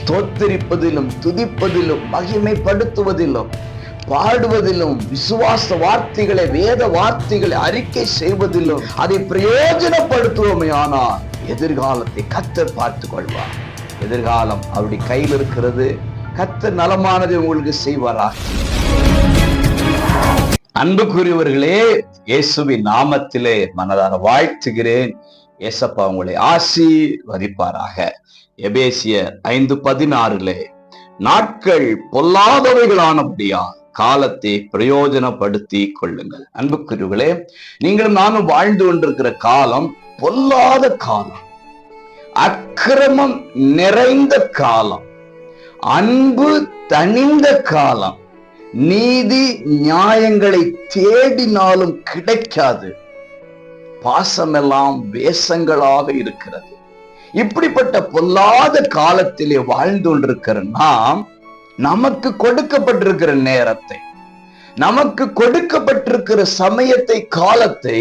ஸ்தோத்திரிப்பதிலும், துதிப்பதிலும், மகிமைப்படுத்துவதிலும், பாடுவதிலும், விசுவாச வார்த்தைகளை, வேத வார்த்தைகளை அறிக்கை செய்வதிலும் அதை பிரயோஜனப்படுத்துவோமே ஆனால் எதிர்காலத்தை கர்த்தர் பார்த்துக் கொள்வார். எதிர்காலம் அவருடைய கையில் இருக்கிறது. கர்த்தர் நலமானதை உங்களுக்கு செய்வாராக. அன்புக்குரியவர்களே, இயேசுவின் நாமத்திலே மனதார வாழ்த்துகிறேன். இயேசப்பா உங்களை ஆசீர்வதிப்பாராக. எபேசியர் 5:16 நாட்கள் பொல்லாதவைகளானபடியா காலத்தை பிரயோஜனப்படுத்தி கொள்ளுங்கள். அன்புக்குரியவர்களே, நீங்களும் நானும் வாழ்ந்து கொண்டிருக்கிற காலம் பொல்லாத காலம், அக்கிரமம் நிறைந்த காலம், அன்பு தணிந்த காலம், நீதி நியாயங்களை தேடினாலும் கிடைக்காது, பாசமெல்லாம் வேஷங்களாக இருக்கிறது. இப்படிப்பட்ட பொல்லாத காலத்திலே வாழ்ந்து கொண்டிருக்கிற நாம், நமக்கு கொடுக்கப்பட்டிருக்கிற நேரத்தை, நமக்கு கொடுக்கப்பட்டிருக்கிற சமயத்தை, காலத்தை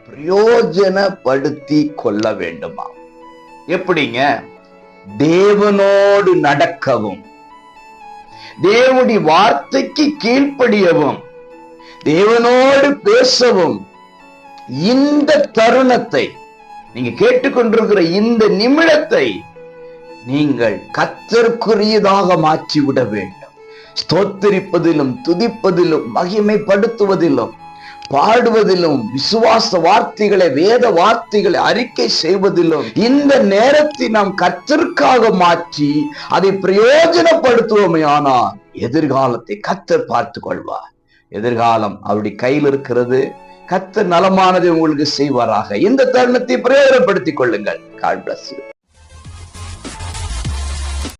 பிரயோஜனப்படுத்தி கொள்ள வேண்டுமா? எப்படிங்க? தேவனோடு நடக்கவும், தேவனுடைய வார்த்தைக்கு கீழ்ப்படியவும், தேவனோடு பேசவும், இந்த தருணத்தை, நீங்க கேட்டுக்கொண்டிருக்கிற இந்த நிமிடத்தை நீங்கள் கர்த்தருக்குரியதாக மாற்றிவிட வேண்டும். ஸ்தோத்திரிப்பதிலும், துதிப்பதிலும், மகிமைப்படுத்துவதிலும், பாடுவதிலும், விசுவாச வார்த்தைகளை, வேத வார்த்தைகளை அறிக்கை செய்வதிலும் இந்த நேரத்தை நாம் கர்த்தருக்காக மாற்றி அதை பிரயோஜனப்படுத்துவோமே ஆனால் எதிர்காலத்தை கர்த்தர் பார்த்துக் கொள்வார். எதிர்காலம் அவருடைய கையில் இருக்கிறது. கர்த்தர் நலமானதை உங்களுக்கு செய்வாராக. இந்த தருணத்தை பிரயோஜனப்படுத்திக் கொள்ளுங்கள். God bless you.